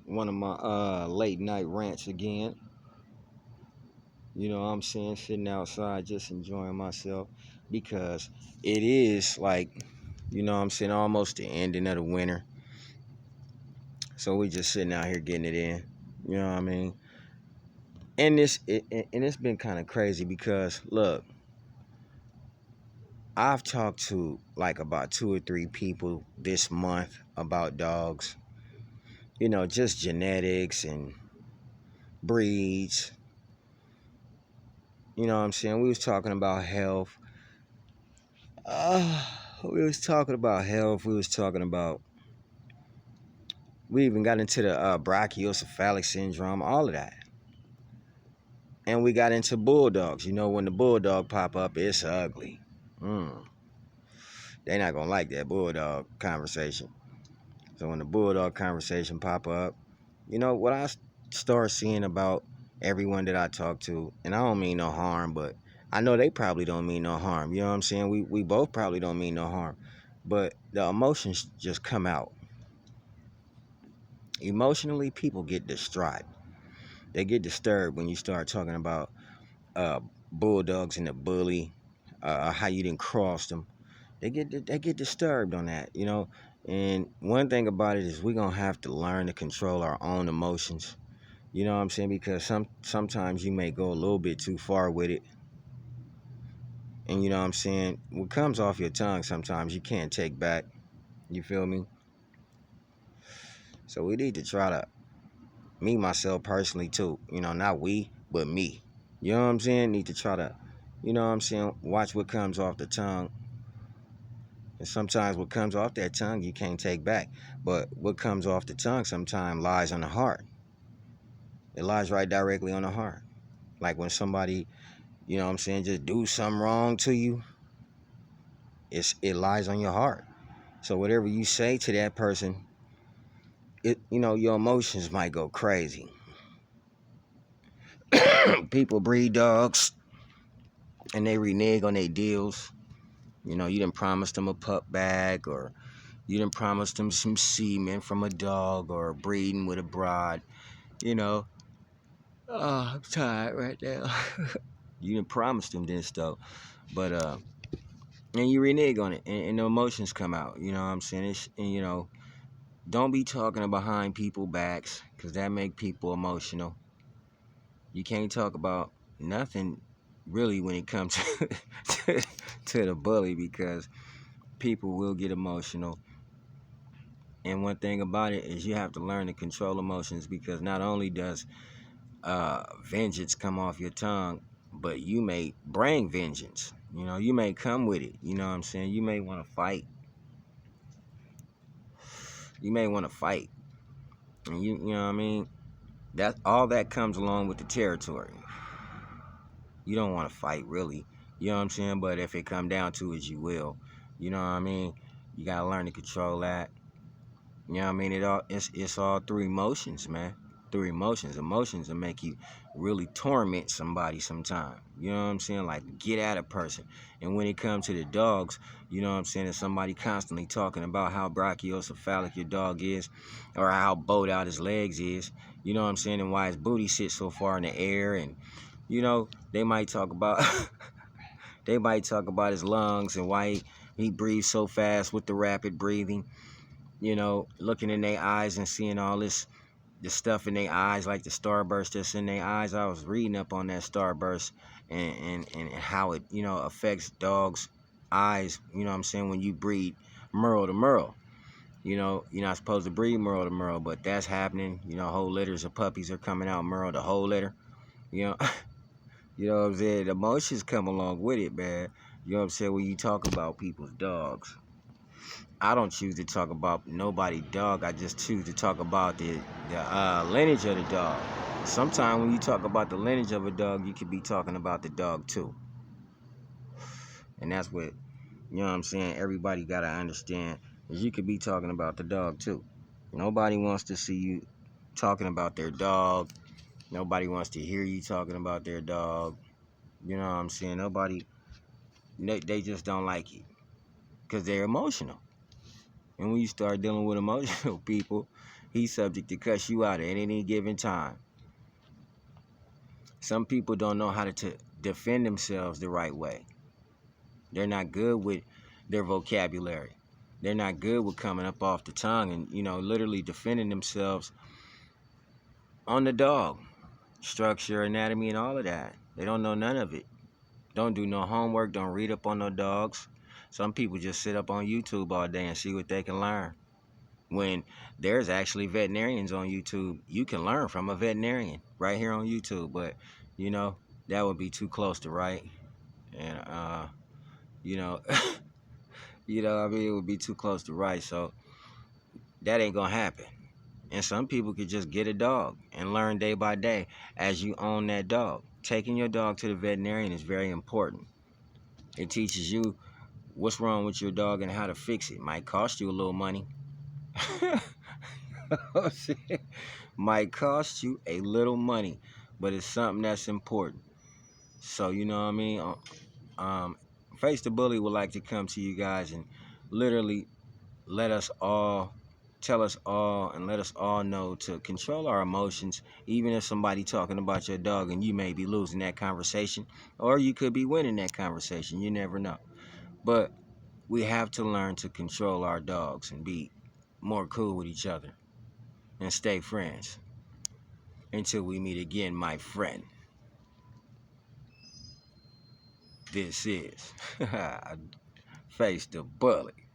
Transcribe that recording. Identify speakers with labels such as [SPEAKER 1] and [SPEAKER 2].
[SPEAKER 1] one of my late night rants again. You know what I'm saying? Sitting outside just enjoying myself because it is like, you know what I'm saying, almost the ending of the winter. So we just sitting out here getting it in. You know what I mean? And it's been kind of crazy because look, I've talked to like about two or three people this month about dogs. You know, just genetics and breeds. You know what I'm saying? We was talking about health. Uh, we was talking about health. We even got into the brachiocephalic syndrome, all of that. And we got into bulldogs. You know, when the bulldog pop up, it's ugly. Mm. They not gonna like that bulldog conversation. So when the bulldog conversation pop up, you know what I start seeing about everyone that I talk to, and I don't mean no harm, but I know they probably don't mean no harm. You know what I'm saying? We both probably don't mean no harm, but the emotions just come out. Emotionally, people get distraught. They get disturbed when you start talking about uh, bulldogs and the bully, how you didn't cross them. They get disturbed on that, you know. And one thing about it is we're gonna have to learn to control our own emotions. You know what I'm saying? Because sometimes you may go a little bit too far with it. And you know what I'm saying? What comes off your tongue sometimes you can't take back. You feel me? So we need to try to, me myself personally too, you know, not we, but me. You know what I'm saying? Need to try to, you know what I'm saying, watch what comes off the tongue. And sometimes what comes off that tongue you can't take back. But what comes off the tongue sometimes lies on the heart. It lies right directly on the heart. Like when somebody, you know what I'm saying, just do something wrong to you, it lies on your heart. So whatever you say to that person, it, you know, your emotions might go crazy. People breed dogs and they renege on their deals. You know, you didn't promise them a pup bag, or you didn't promise them some semen from a dog, or breeding with a broad. You know, oh, I'm tired right now. You didn't promise them this stuff, but and you renege on it, and the emotions come out. You know what I'm saying? And you know, don't be talking behind people backs, cause that make people emotional. You can't talk about nothing really when it comes to the bully, because people will get emotional. And one thing about it is you have to learn to control emotions, because not only does vengeance come off your tongue, but you may bring vengeance. You know, you may come with it. You know what I'm saying? You may want to fight. You may want to fight. And you know what I mean? That all that comes along with the territory. You don't want to fight really. You know what I'm saying? But if it come down to it, you will. You know what I mean? You gotta learn to control that. You know what I mean? It's all through emotions, man. Through emotions. Emotions will make you really torment somebody sometime. You know what I'm saying? Like get at a person. And when it comes to the dogs, you know what I'm saying? If somebody constantly talking about how brachiocephalic your dog is, or how bowed out his legs is, you know what I'm saying? And why his booty sits so far in the air, and you know, they might talk about they might talk about his lungs and why he breathes so fast with the rapid breathing. You know, looking in their eyes and seeing all this stuff in their eyes, like the starburst that's in their eyes. I was reading up on that starburst, and how it, you know, affects dogs' eyes. You know what I'm saying? When you breed Merle to Merle. You know, you're not supposed to breed Merle to Merle, but that's happening. You know, whole litters of puppies are coming out Merle to whole litter. You know, you know what I'm saying? The emotions come along with it, man. You know what I'm saying? When you talk about people's dogs, I don't choose to talk about nobody dog. I just choose to talk about the lineage of the dog. Sometimes when you talk about the lineage of a dog, you could be talking about the dog too. And that's what, you know what I'm saying, everybody got to understand, is you could be talking about the dog too. Nobody wants to see you talking about their dog. Nobody wants to hear you talking about their dog. You know what I'm saying? Nobody, they just don't like it because they're emotional. And when you start dealing with emotional people, he's subject to cuss you out at any given time. Some people don't know how to defend themselves the right way. They're not good with their vocabulary. They're not good with coming up off the tongue and, literally defending themselves on the dog. Structure, anatomy, and all of that. They don't know none of it. Don't do no homework. Don't read up on no dogs. Some people just sit up on YouTube all day and see what they can learn. When there's actually veterinarians on YouTube, you can learn from a veterinarian right here on YouTube. But, that would be too close to right. And, you know, it would be too close to right. So that ain't going to happen. And some people could just get a dog and learn day by day as you own that dog. Taking your dog to the veterinarian is very important. It teaches you what's wrong with your dog and how to fix it. Might cost you a little money. Oh, shit. Might cost you a little money, but it's something that's important. So, you know what I mean? Face the Bully would like to come to you guys and literally tell us all and let us all know to control our emotions, even if somebody talking about your dog and you may be losing that conversation, or you could be winning that conversation. You never know. But we have to learn to control our dogs and be more cool with each other and stay friends. Until we meet again, my friend. This is Face the Bully.